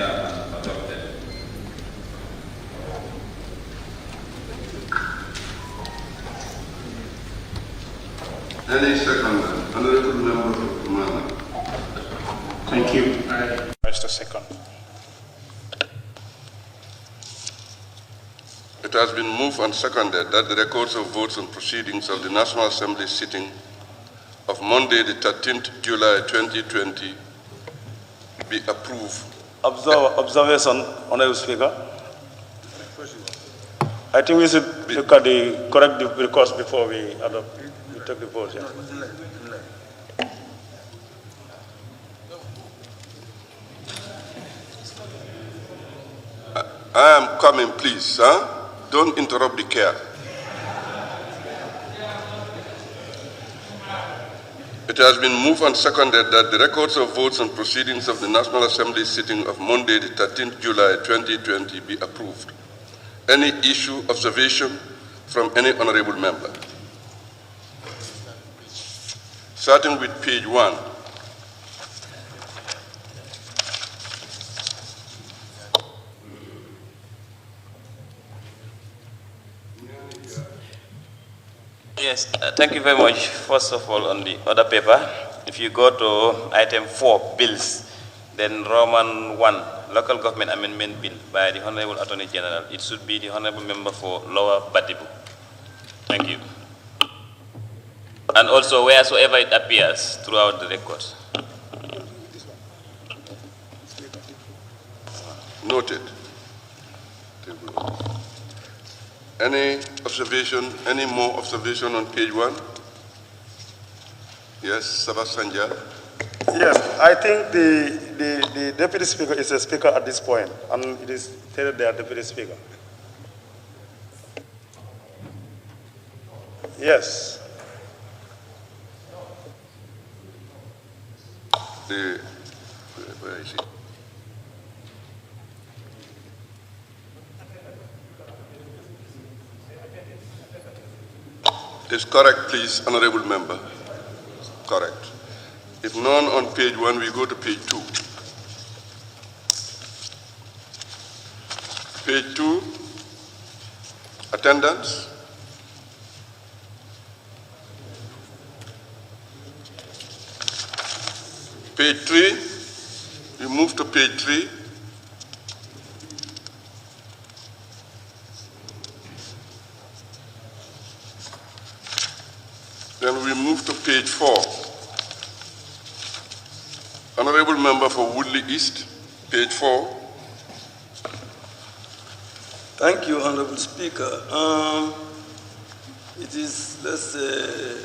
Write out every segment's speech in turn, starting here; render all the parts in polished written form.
and adopted. Any second, honorable member of Kumana. Thank you. Mr. Second. It has been moved and seconded that the records of votes and proceedings of the National Assembly sitting of Monday, the 13th July 2020 be approved. Observation, Honorable Speaker. I think we should look at the correct records before we take the vote. Yeah. I am coming, please. Huh? Don't interrupt the Kerr. It has been moved and seconded that the records of votes and proceedings of the National Assembly sitting of Monday, the 13th July 2020 be approved. Any issue, observation from any honorable member? Starting with page 1. Yes, thank you very much. First of all, on the other paper, if you go to item 4, bills, then Roman 1, local government amendment bill by the Honorable Attorney General, it should be the Honorable Member for Lower Batibu. Thank you. And also wheresoever it appears throughout the records. Noted. Any observation, any more observation on page 1? Yes, Sabah Sanjal. Yes, I think the Deputy Speaker is a speaker at this point, and it is stated there, Deputy Speaker. Yes. Where is it? Is correct, please, honorable member. Correct. If none on page 1, we go to page 2. Page 2, attendance. Page 3, we move to page 3. Then we move to page 4. Honorable member for Woodley East, page 4. Thank you, Honorable Speaker. It is, let's say,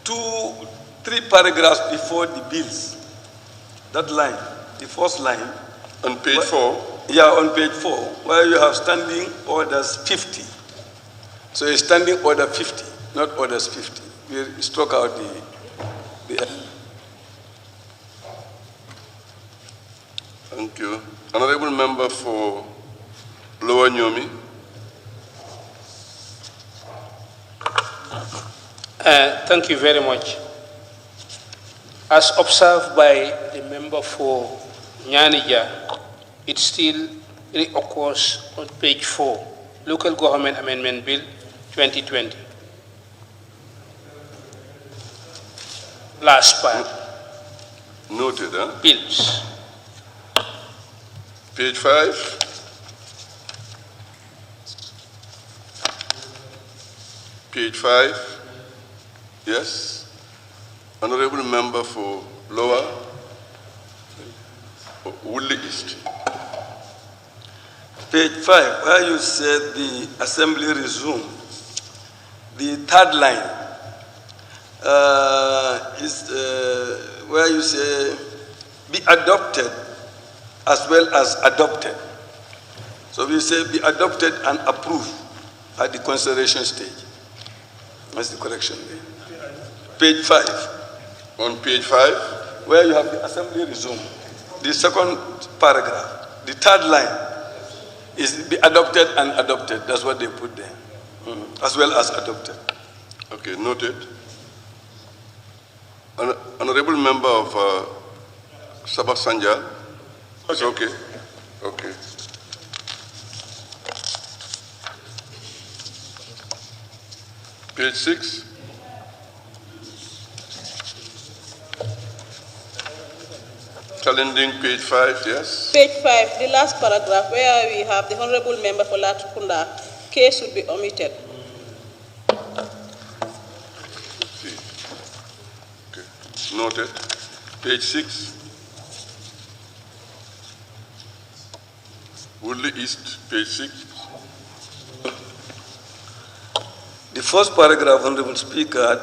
3 paragraphs before the bills. That line, the first line. On page 4? Yeah, on page 4, where you have standing orders 50. So it's standing order 50, not orders 50. We struck out the Thank you. Honorable member for Lower Nyomi. Thank you very much. As observed by the member for Nyanija, it still reoccurs on page 4, Local Government Amendment Bill 2020. Last part. Noted, huh? Bills. Page 5. Page 5. Yes. Honorable member for Lower Woodley East. Page 5, where you said the assembly resume. The third line is where you say be adopted as well as adopted. So we say be adopted and approved at the consideration stage. That's the correction there. Page 5. On page 5? Where you have the assembly resume. The second paragraph, the third line is be adopted and adopted. That's what they put there. As well as adopted. Okay, noted. Honorable member of Sabah Sanjal. It's okay? Okay. Page 6. Challenging page 5, yes? Page 5, the last paragraph where we have the Honorable Member for Latrikunda, case should be omitted. Okay. Noted. Page 6. Woodley East, page 6. The first paragraph, Honorable Speaker,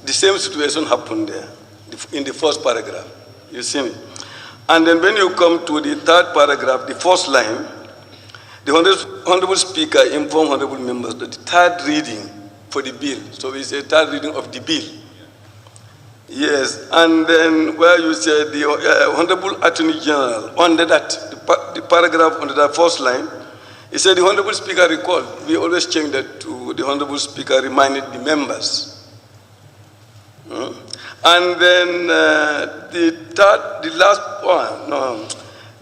the same situation happened there, in the first paragraph, you see me. And then when you come to the third paragraph, the first line, the Honorable Speaker informed Honorable Members that the third reading for the bill, so it's a third reading of the bill. Yes, and then where you said the Honorable Attorney General, under that, the paragraph under that first line, he said the Honorable Speaker recalled. We always change that to the Honorable Speaker reminded the members. And then the last one, no,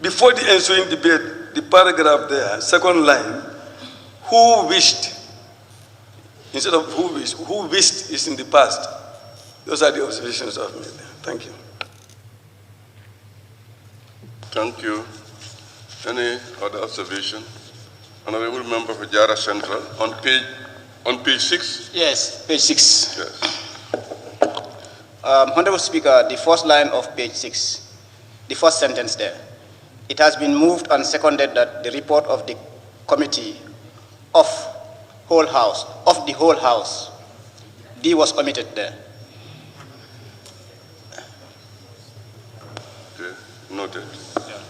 before the ensuing debate, the paragraph there, second line, who wished, instead of who wished is in the past. Those are the observations I've made there. Thank you. Thank you. Any other observation? Honorable Member for Jara Central, on page 6? Yes, page 6. Yes. Honorable Speaker, the first line of page 6, the first sentence there. It has been moved and seconded that the report of the committee of the whole house, D was omitted there. Okay, noted. Yeah.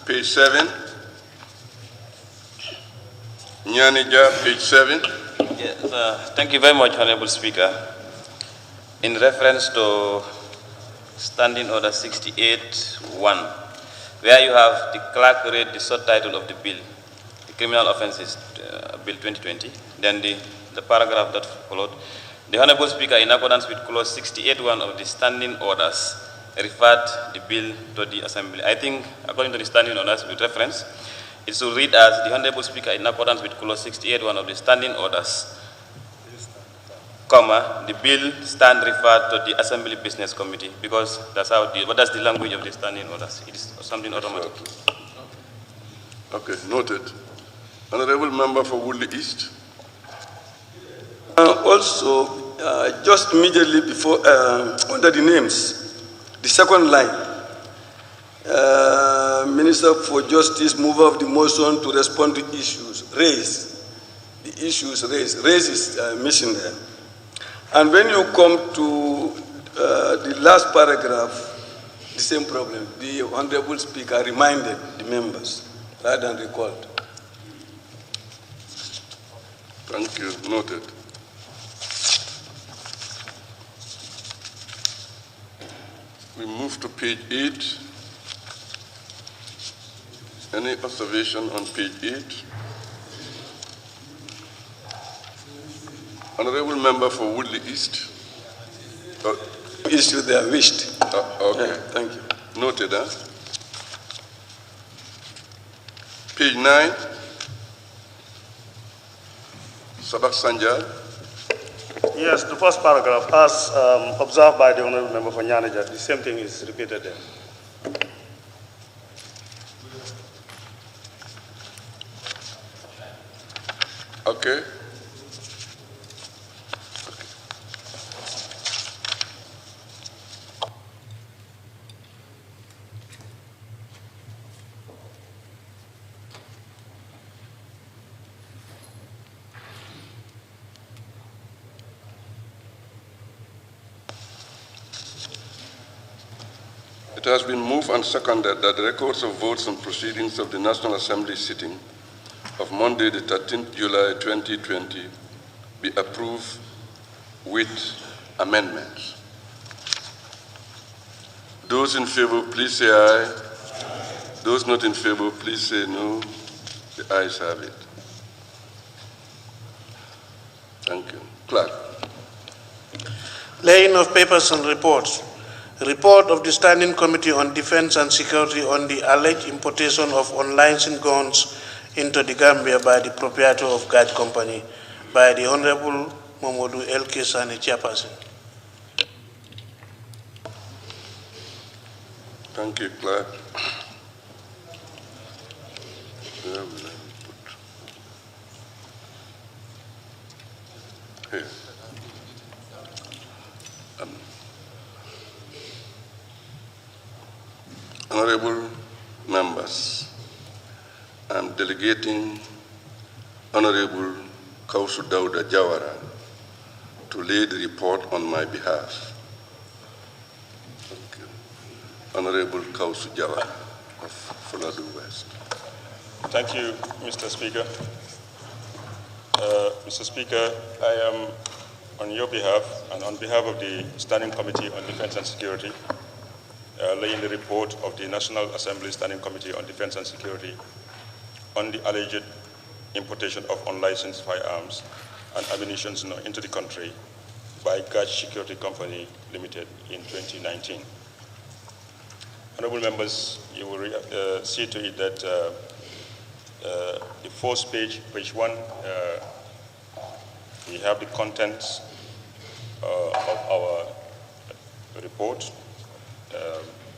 Page 7. Nyanija, page 7. Yes, thank you very much, Honorable Speaker. In reference to Standing Order 68-1, where you have the clerk read the subtitle of the bill, the Criminal Offences Bill 2020, then the paragraph that followed, the Honorable Speaker, in accordance with clause 68-1 of the Standing Orders, referred the bill to the Assembly. I think, according to the Standing Orders with reference, it should read as the Honorable Speaker, in accordance with clause 68-1 of the Standing Orders, comma, the bill stand referred to the Assembly Business Committee, because that's how that's the language of the Standing Orders. It is something automatic. Okay, noted. Honorable Member for Woodley East. Also, just immediately before, under the names, the second line, Minister for Justice, mover of the motion to respond to issues raised. The issues raised. Raised is missing there. And when you come to the last paragraph, the same problem. The Honorable Speaker reminded the members rather than recalled. Thank you. Noted. We move to page 8. Any observation on page 8? Honorable Member for Woodley East. Issue there wished. Okay. Yeah, thank you. Noted, huh? Page 9. Sabak Sanjal. Yes, the first paragraph, as observed by the Honorable Member for Nyanaja, the same thing is repeated there. Okay. It has been moved and seconded that the records of votes and proceedings of the National Assembly sitting of Monday, the 13th July 2020, be approved with amendments. Those in favor, please say aye. Those not in favor, please say no. The ayes have it. Thank you. Clerk. Laying of papers and reports. Report of the Standing Committee on Defense and Security on the alleged importation of unlicensed guns into the Gambia by the proprietor of Gaj Company, by the Honorable Momodu L.K. Sani, Chairperson. Thank you, Clerk. Where will I put? Here. Honorable members, I'm delegating Honorable Kausu Dauda Jawara to lead the report on my behalf. Thank you. Honorable Kausu Jawara of Fuladu West. Thank you, Mr. Speaker. Mr. Speaker, I am on your behalf and on behalf of the Standing Committee on Defense and Security laying the report of the National Assembly Standing Committee on Defense and Security on the alleged importation of unlicensed firearms and ammunition into the country by Gaj Security Company Limited in 2019. Honorable members, you will see to it that the first page, page 1, we have the contents of our report.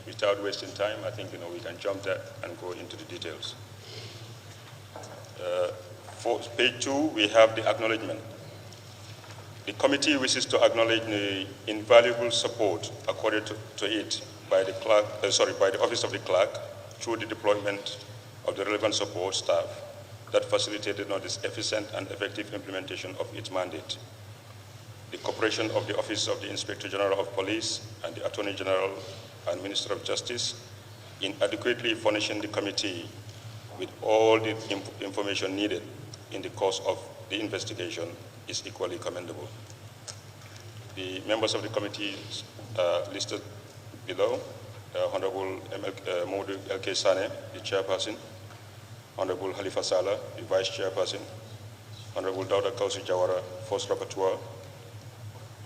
Without wasting time, I think we can jump that and go into the details. For page 2, we have the acknowledgement. The committee wishes to acknowledge the invaluable support accorded to it by the clerk, by the Office of the Clerk through the deployment of the relevant support staff that facilitated this efficient and effective implementation of its mandate. The cooperation of the Office of the Inspector General of Police and the Attorney General and Minister of Justice in adequately furnishing the committee with all the information needed in the course of the investigation is equally commendable. The members of the committee listed below, Honorable Modu L.K. Sane, the chairperson, Honorable Halifa Saleh, the vice chairperson, Honorable Dauda Kausi Jawara, first rapporteur,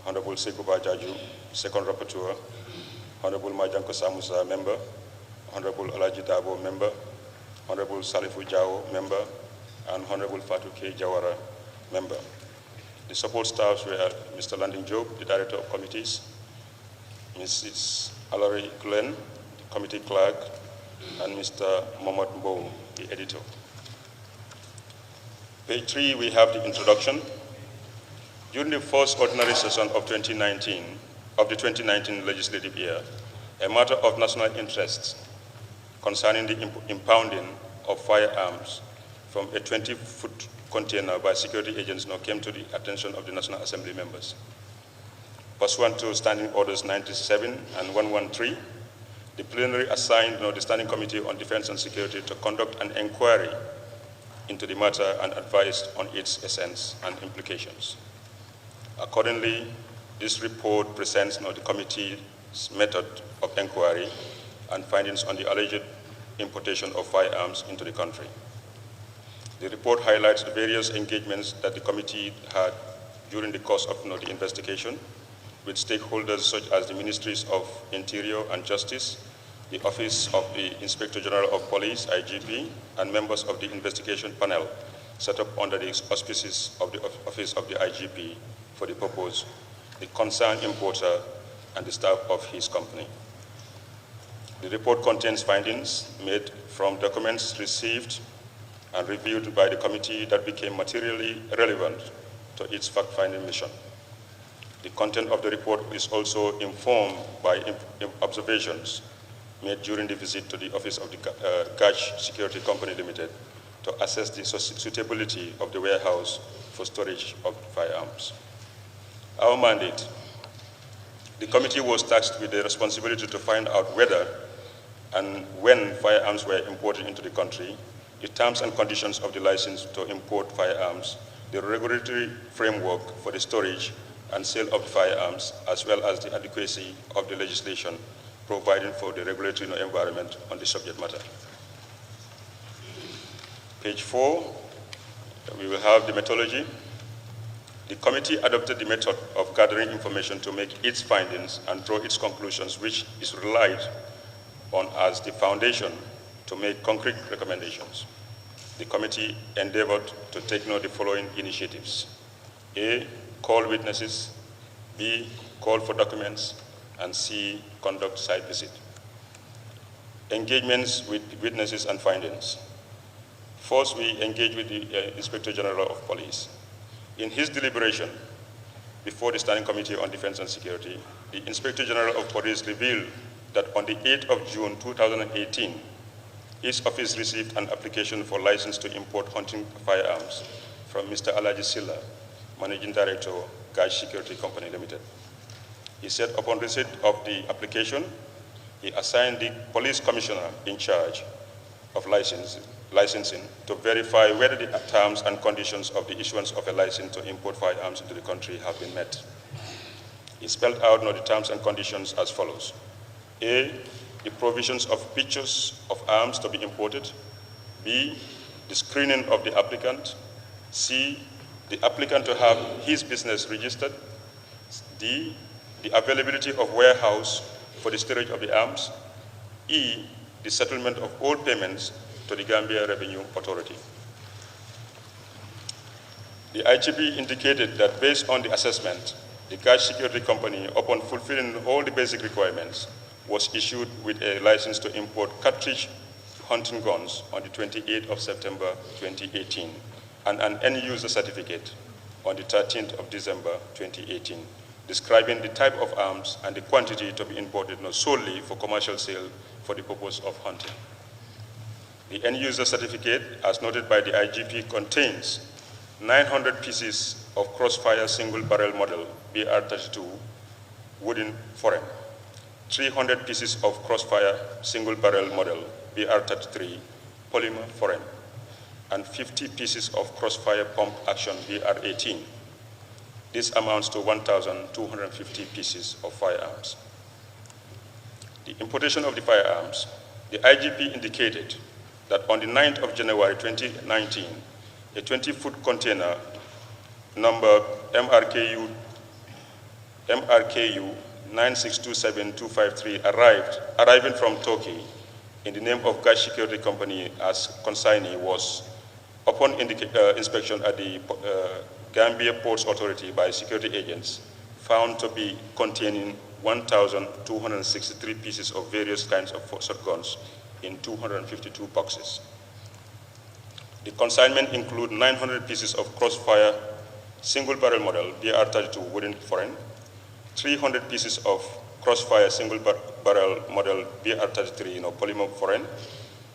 Honorable Sekuba Jaju, second rapporteur, Honorable Majanko Samusa, member, Honorable Alaji Dabo, member, Honorable Salifu Jao, member, and Honorable Fatou K. Jawara, member. The support staffs were Mr. Landing Job, the Director of Committees, Mrs. Alari Glenn, the Committee Clerk, and Mr. Mohamed Mboum, the Editor. Page 3, we have the introduction. During the first ordinary session of the 2019 legislative year, a matter of national interest concerning the impounding of firearms from a 20-foot container by security agents came to the attention of the National Assembly members. Pursuant to Standing Orders 97 and 113, the plenary assigned the Standing Committee on Defense and Security to conduct an inquiry into the matter and advised on its essence and implications. Accordingly, this report presents the committee's method of inquiry and findings on the alleged importation of firearms into the country. The report highlights the various engagements that the committee had during the course of the investigation with stakeholders such as the Ministries of Interior and Justice, the Office of the Inspector General of Police, IGP, and members of the investigation panel set up under the auspices of the Office of the IGP for the purpose, the concerned importer and the staff of his company. The report contains findings made from documents received and reviewed by the committee that became materially relevant to its fact-finding mission. The content of the report is also informed by observations made during the visit to the office of the Gaj Security Company Limited to assess the suitability of the warehouse for storage of firearms. Our mandate: the committee was tasked with the responsibility to find out whether and when firearms were imported into the country, the terms and conditions of the license to import firearms, the regulatory framework for the storage and sale of firearms, as well as the adequacy of the legislation providing for the regulatory environment on the subject matter. Page 4, we will have the methodology. The committee adopted the method of gathering information to make its findings and draw its conclusions, which is relied on as the foundation to make concrete recommendations. The committee endeavored to take note of the following initiatives. A, call witnesses. B, call for documents. And C, conduct site visit. Engagements with witnesses and findings. First, we engage with the Inspector General of Police. In his deliberation before the Standing Committee on Defense and Security, the Inspector General of Police revealed that on the 8th of June 2018, his office received an application for license to import hunting firearms from Mr. Alaji Silla, Managing Director, Gash Security Company Limited. He said upon receipt of the application, he assigned the police commissioner in charge of licensing to verify whether the terms and conditions of the issuance of a license to import firearms into the country have been met. He spelled out the terms and conditions as follows. A, the provisions of pictures of arms to be imported. B, the screening of the applicant. C, the applicant to have his business registered. D, the availability of warehouse for the storage of the arms. E, the settlement of all payments to the Gambia Revenue Authority. The IGP indicated that based on the assessment, the Gash Security Company, upon fulfilling all the basic requirements, was issued with a license to import cartridge hunting guns on the 28th of September 2018 and an end-user certificate on the 13th of December 2018, describing the type of arms and the quantity to be imported not solely for commercial sale for the purpose of hunting. The end-user certificate, as noted by the IGP, contains 900 pieces of crossfire single-barrel model BR-32 wooden foreign, 300 pieces of crossfire single-barrel model BR-33 polymer foreign, and 50 pieces of crossfire pump-action BR-18. This amounts to 1,250 pieces of firearms. The importation of the firearms, the IGP indicated that on the 9th of January 2019, a 20-foot container number MRKU 9627253 arriving from Turkey in the name of Gash Security Company as consignee was, upon inspection at the Gambia Ports Authority by security agents, found to be containing 1,263 pieces of various kinds of shotguns in 252 boxes. The consignment include 900 pieces of crossfire single-barrel model BR-32 wooden foreign, 300 pieces of crossfire single-barrel model BR-33 polymer foreign,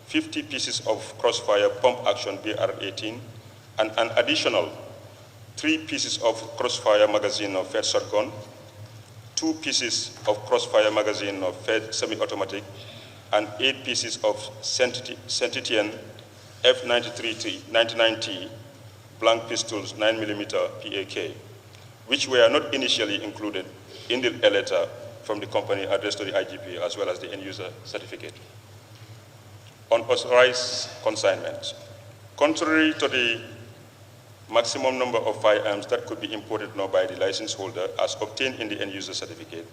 50 pieces of crossfire pump-action BR-18, and an additional 3 pieces of crossfire magazine of Fed shotgun, 2 pieces of crossfire magazine of Fed semi-automatic, and 8 pieces of Sentitian F99T blank pistols 9mm PAK, which were not initially included in the letter from the company addressed to the IGP, as well as the end-user certificate. Unauthorized consignment. Contrary to the maximum number of firearms that could be imported now by the license holder as obtained in the end-user certificate,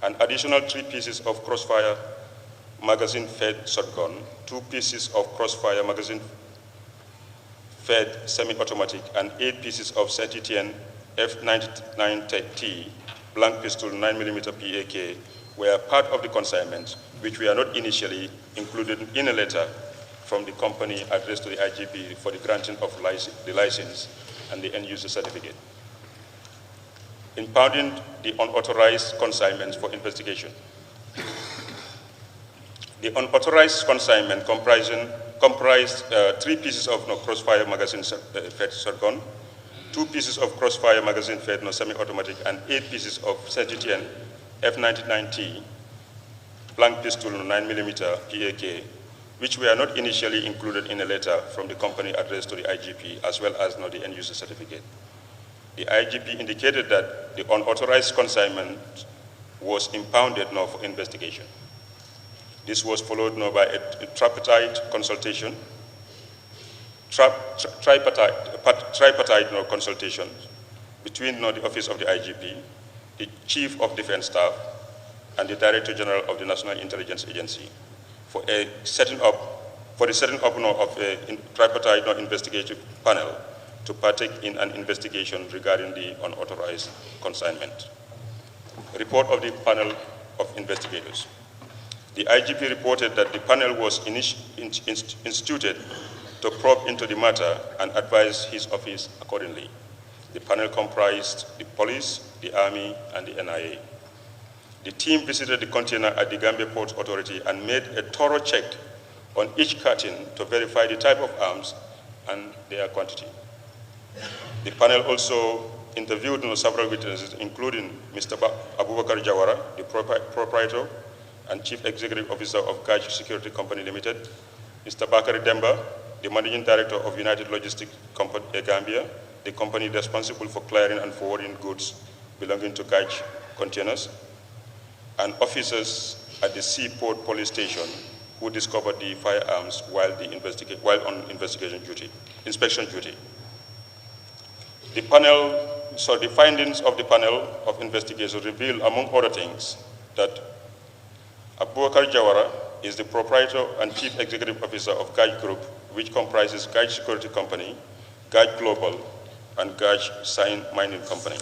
an additional 3 pieces of crossfire magazine-fed shotgun, 2 pieces of crossfire magazine-fed semi-automatic, and 8 pieces of Sentitian F99T blank pistol 9mm PAK were part of the consignment, which were not initially included in a letter from the company addressed to the IGP for the granting of the license and the end-user certificate. Impounding the unauthorized consignments for investigation. The unauthorized consignment comprised 3 pieces of crossfire magazine-fed shotgun, 2 pieces of crossfire magazine-fed semi-automatic, and 8 pieces of Sentitian F99T blank pistol 9mm PAK, which were not initially included in a letter from the company addressed to the IGP, as well as the end-user certificate. The IGP indicated that the unauthorized consignment was impounded for investigation. This was followed by a tripartite consultation, between the Office of the IGP, the Chief of Defense Staff, and the Director General of the National Intelligence Agency for the setting up of a tripartite investigative panel to partake in an investigation regarding the unauthorized consignment. Report of the panel of investigators. The IGP reported that the panel was instituted to probe into the matter and advise his office accordingly. The panel comprised the police, the army, and the NIA. The team visited the container at the Gambia Ports Authority and made a thorough check on each carton to verify the type of arms and their quantity. The panel also interviewed several witnesses, including Mr. Abubakar Jawara, the proprietor and Chief Executive Officer of Gaj Security Company Limited, Mr. Bakari Demba, the Managing Director of United Logistics Company Gambia, the company responsible for clearing and forwarding goods belonging to Gaj containers, and officers at the Seaport Police Station who discovered the firearms while on inspection duty. The findings of the panel of investigators reveal, among other things, that Abubakar Jawara is the proprietor and Chief Executive Officer of Gaj Group, which comprises Gaj Security Company, Gaj Global, and Gaj Sign Mining Company.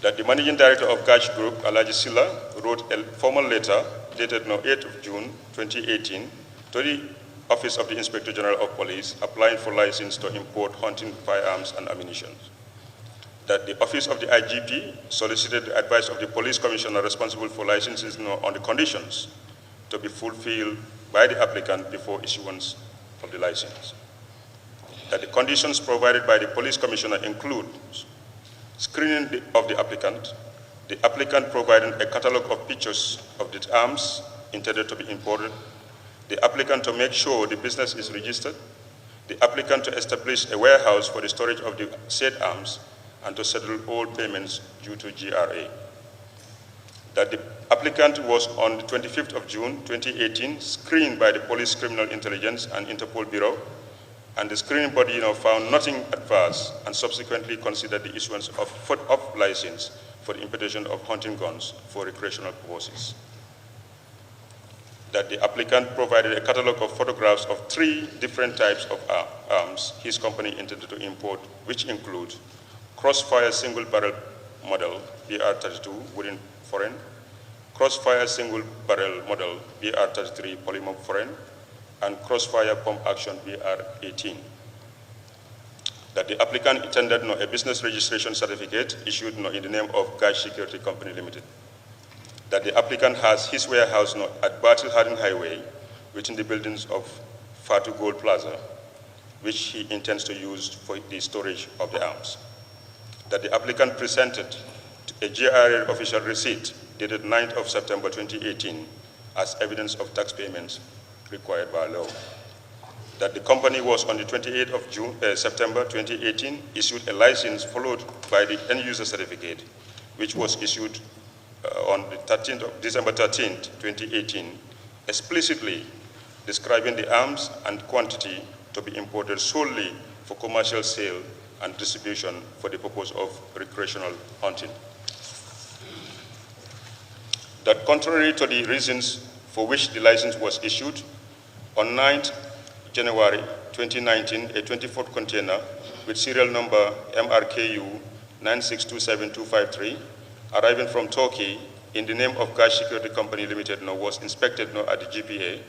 That the Managing Director of Gaj Group, Alaji Silla, wrote a formal letter dated 8th of June 2018 to the Office of the Inspector General of Police applying for license to import hunting firearms and ammunition. That the Office of the IGP solicited the advice of the Police Commissioner responsible for licenses on the conditions to be fulfilled by the applicant before issuance of the license. That the conditions provided by the Police Commissioner include screening of the applicant providing a catalog of pictures of the arms intended to be imported, the applicant to make sure the business is registered, the applicant to establish a warehouse for the storage of the said arms, and to settle all payments due to GRA. That the applicant was on the 25th of June 2018 screened by the Police Criminal Intelligence and Interpol Bureau, and the screening body found nothing adverse and subsequently considered the issuance of license for the importation of hunting guns for recreational purposes. That the applicant provided a catalog of photographs of 3 different types of arms his company intended to import, which include crossfire single barrel model BR32 wooden foreign, crossfire single barrel model BR33 polymer foreign, and crossfire pump action BR18. That the applicant intended a business registration certificate issued in the name of Gaj Security Company Limited. That the applicant has his warehouse at Battle Harding Highway within the buildings of Fatou Gold Plaza, which he intends to use for the storage of the arms. That the applicant presented a GRA official receipt dated 9th of September 2018 as evidence of tax payments required by law. That the company was on the 28th of September 2018 issued a license followed by the end user certificate, which was issued on the December 13th, 2018, explicitly describing the arms and quantity to be imported solely for commercial sale and distribution for the purpose of recreational hunting. That contrary to the reasons for which the license was issued, on 9th January 2019, a 24-foot container with serial number MRKU 9627253, arriving from Turkey in the name of Gaj Security Company Limited, was inspected at the GPA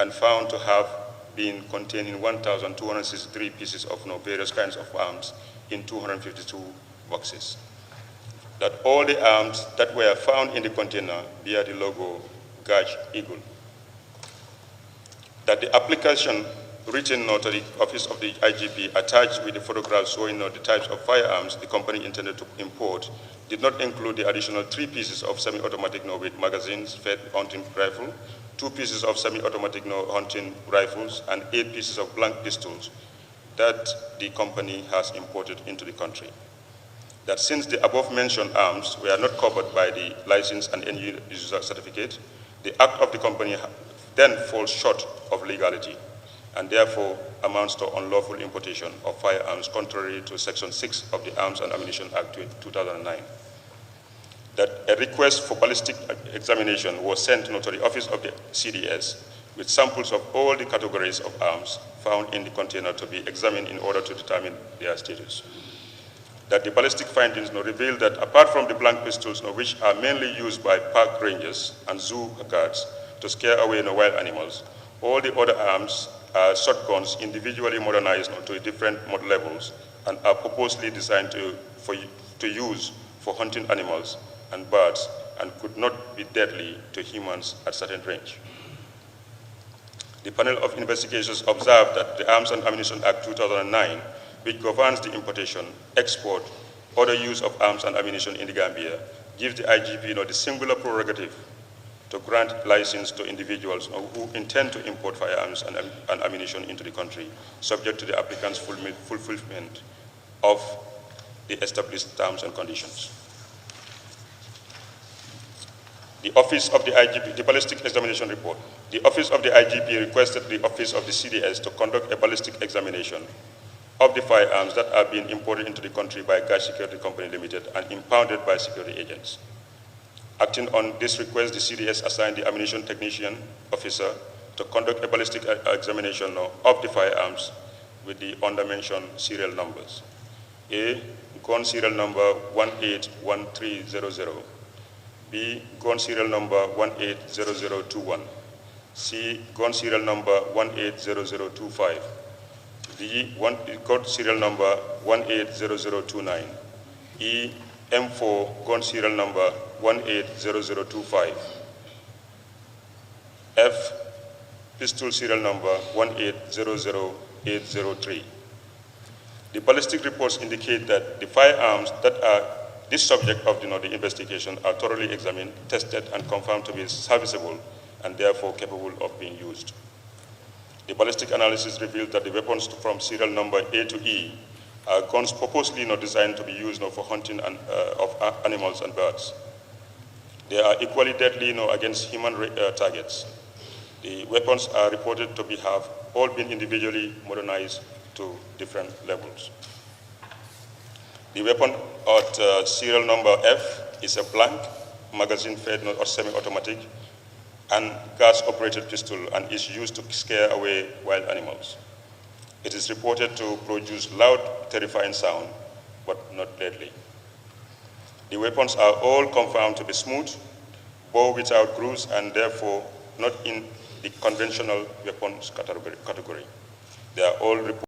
and found to have been containing 1,263 pieces of various kinds of arms in 252 boxes. That all the arms that were found in the container bear the logo Gaj Eagle. That the application written to the Office of the IGP attached with the photographs showing the types of firearms the company intended to import did not include the additional 3 pieces of semi-automatic with magazines fed hunting rifle, 2 pieces of semi-automatic hunting rifles, and 8 pieces of blank pistols that the company has imported into the country. That since the above-mentioned arms were not covered by the license and end user certificate, the act of the company then falls short of legality, and therefore amounts to unlawful importation of firearms contrary to Section 6 of the Arms and Ammunition Act 2009. That a request for ballistic examination was sent to the office of the CDS with samples of all the categories of arms found in the container to be examined in order to determine their status. That the ballistic findings reveal that apart from the blank pistols, which are mainly used by park rangers and zoo guards to scare away wild animals, all the other arms are shotguns individually modernized to different model levels and are purposely designed to use for hunting animals and birds and could not be deadly to humans at certain range. The panel of investigations observed that the Arms and Ammunition Act 2009, which governs the importation, export, other use of arms and ammunition in the Gambia, gives the IGP the singular prerogative to grant license to individuals who intend to import firearms and ammunition into the country, subject to the applicant's fulfillment of the established terms and conditions. The Office of the IGP, the Ballistic Examination Report. The Office of the IGP requested the Office of the CDS to conduct a ballistic examination of the firearms that are being imported into the country by Gas Security Company Limited and impounded by security agents. Acting on this request, the CDS assigned the ammunition technician officer to conduct a ballistic examination of the firearms with the undermentioned serial numbers. A, gun serial number 181300. B, gun serial number 180021. C, gun serial number 180025. D, gun serial number 180029. E, M4, gun serial number 180025. F, pistol serial number 1800803. The ballistic reports indicate that the firearms that are this subject of the investigation are thoroughly examined, tested, and confirmed to be serviceable and therefore capable of being used. The ballistic analysis revealed that the weapons from serial number A to E are guns purposely designed to be used for hunting of animals and birds. They are equally deadly against human targets. The weapons are reported to have all been individually modernized to different levels. The weapon at serial number F is a blank, magazine-fed or semi-automatic, and gas-operated pistol and is used to scare away wild animals. It is reported to produce loud, terrifying sound, but not deadly. The weapons are all confirmed to be smooth, bow without grooves, and therefore not in the conventional weapons category. They are all reported